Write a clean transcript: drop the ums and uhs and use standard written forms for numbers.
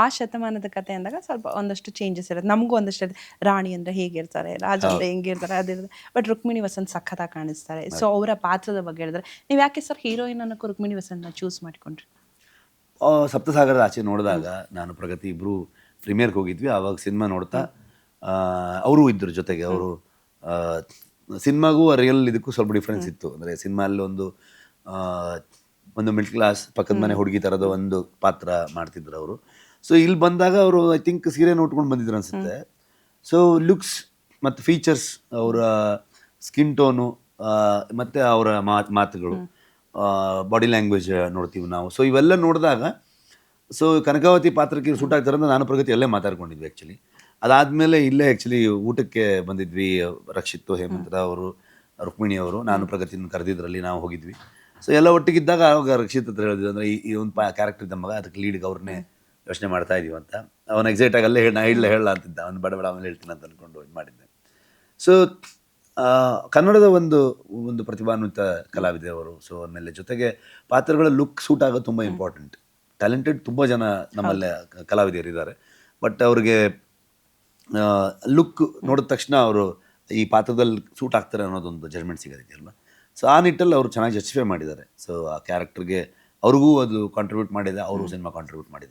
ಆ ಶತಮಾನದ ಕತೆ ಅಂದಾಗ ಸ್ವಲ್ಪ ಒಂದಷ್ಟು ಚೇಂಜಸ್ ಇರುತ್ತೆ. ನಮಗೂ ಒಂದಷ್ಟು ಇರುತ್ತೆ. ರಾಣಿ ಅಂದರೆ ಹೇಗಿರ್ತಾರೆ, ರಾಜ ಅಂದರೆ ಹೆಂಗಿರ್ತಾರೆ ಅದಿರುತ್ತೆ. ಬಟ್ ರುಕ್ಮಿಣಿ ವಸಂತ್ ಸಖತ್ತಾಗಿ ಕಾಣಿಸ್ತಾರೆ. ಸೊ ಅವರ ಪಾತ್ರದ ಬಗ್ಗೆ ಹೇಳಿದ್ರೆ ನೀವು ಯಾಕೆ ಸರ್ ಹೀರೋಯಿನ್ ಅನ್ನೋಕ್ಕೂ ರುಕ್ಮಿಣಿ ವಸಂತನ ಚೂಸ್ ಮಾಡ್ಕೊಂಡ್ರಿ? ಸಪ್ತಸಾಗರದ ಆಚೆ ನೋಡಿದಾಗ ನಾನು ಪ್ರಗತಿ ಇಬ್ಬರು ಪ್ರೀಮಿಯರ್ಗೆ ಹೋಗಿದ್ವಿ. ಆವಾಗ ಸಿನಿಮಾ ನೋಡ್ತಾ ಅವರು ಇದ್ದರು ಜೊತೆಗೆ. ಅವರು ಸಿನಿಮಾಗೂ ರಿಯಲ್ ಇದಕ್ಕೂ ಸ್ವಲ್ಪ ಡಿಫ್ರೆನ್ಸ್ ಇತ್ತು. ಅಂದರೆ ಸಿನಿಮಾಲ್ಲಿ ಒಂದು ಮಿಡ್ಲ್ ಕ್ಲಾಸ್ ಪಕ್ಕದ ಮನೆ ಹುಡುಗಿ ಥರದ ಒಂದು ಪಾತ್ರ ಮಾಡ್ತಿದ್ರು ಅವರು. ಸೊ ಇಲ್ಲಿ ಬಂದಾಗ ಅವರು ಐ ಥಿಂಕ್ ಸೀರೆನ ಉಟ್ಕೊಂಡು ಬಂದಿದ್ರು ಅನಿಸುತ್ತೆ. ಸೊ ಲುಕ್ಸ್ ಮತ್ತು ಫೀಚರ್ಸ್, ಅವರ ಸ್ಕಿನ್ ಟೋನು ಮತ್ತು ಅವರ ಮಾತುಗಳು, ಬಾಡಿ ಲ್ಯಾಂಗ್ವೇಜ್ ನೋಡ್ತೀವಿ ನಾವು. ಸೊ ಇವೆಲ್ಲ ನೋಡಿದಾಗ ಸೊ ಕನಕಾವತಿ ಪಾತ್ರಕ್ಕೆ ಸೂಟ್ ಆಗ್ತಾರೆ ಅಂತ ನಾನು ಪ್ರಗತಿ ಅಲ್ಲೇ ಮಾತಾಡ್ಕೊಂಡಿದ್ವಿ ಆ್ಯಕ್ಚುಲಿ. ಅದಾದಮೇಲೆ ಇಲ್ಲೇ ಆ್ಯಕ್ಚುಲಿ ಊಟಕ್ಕೆ ಬಂದಿದ್ವಿ. ರಕ್ಷಿತ್, ಹೇಮಂತ್ ಅವರು, ರುಕ್ಮಿಣಿ ಅವರು, ನಾನು ಪ್ರಗತಿನ ಕರೆದಿದ್ರಲ್ಲಿ ನಾವು ಹೋಗಿದ್ವಿ. ಸೊ ಎಲ್ಲ ಒಟ್ಟಿಗಿದ್ದಾಗ ಆವಾಗ ರಕ್ಷಿತ್ ಹತ್ರ ಹೇಳಿದ್ವಿ, ಅಂದರೆ ಈ ಒಂದು ಕ್ಯಾರೆಕ್ಟರ್ ಇದ್ದ ಮಗ, ಅದಕ್ಕೆ ಲೀಡ್ಗೆ ಅವ್ರನ್ನೇ ಯೋಚನೆ ಮಾಡ್ತಾ ಇದೀವಿ ಅಂತ. ಅವನು ಎಕ್ಸೈಟಾಗಿ ಅಲ್ಲೇ ನಾ ಹೇಳ ಅಂತಿದ್ದ. ಅವ್ನು ಬಡ ಆಮೇಲೆ ಹೇಳ್ತೀನಿ ಅಂತ ಅಂದ್ಕೊಂಡು ಇದು ಮಾಡಿದ್ದೆ. ಸೊ ಕನ್ನಡದ ಒಂದು ಪ್ರತಿಭಾನ್ವಿತ ಕಲಾವಿದೆ ಅವರು. ಸೊ ಆಮೇಲೆ ಜೊತೆಗೆ ಪಾತ್ರಗಳ ಲುಕ್ ಸೂಟ್ ಆಗೋದು ತುಂಬ ಇಂಪಾರ್ಟೆಂಟ್. ಟ್ಯಾಲೆಂಟೆಡ್ ತುಂಬ ಜನ ನಮ್ಮಲ್ಲೇ ಕಲಾವಿದರಿದ್ದಾರೆ. ಬಟ್ ಅವ್ರಿಗೆ ಲುಕ್ ನೋಡಿದ ತಕ್ಷಣ ಅವರು ಈ ಪಾತ್ರದಲ್ಲಿ ಸೂಟ್ ಆಗ್ತಾರೆ ಅನ್ನೋದೊಂದು ಜಜ್ಮೆಂಟ್ ಸಿಗೋದಕ್ಕೆಲ್ವ. ಸೊ ಆ ನಿಟ್ಟಲ್ಲಿ ಅವರು ಚೆನ್ನಾಗಿ ಜಸ್ಟಿಫೈ ಮಾಡಿದ್ದಾರೆ. ಸೊ ಆ ಕ್ಯಾರೆಕ್ಟರ್ಗೆ ಅವ್ರಿಗೂ ಅದು ಕಾಂಟ್ರಿಬ್ಯೂಟ್ ಮಾಡಿದೆ, ಅವರು ಸಿನಿಮಾ ಕಾಂಟ್ರಿಬ್ಯೂಟ್ ಮಾಡಿದ್ದಾರೆ.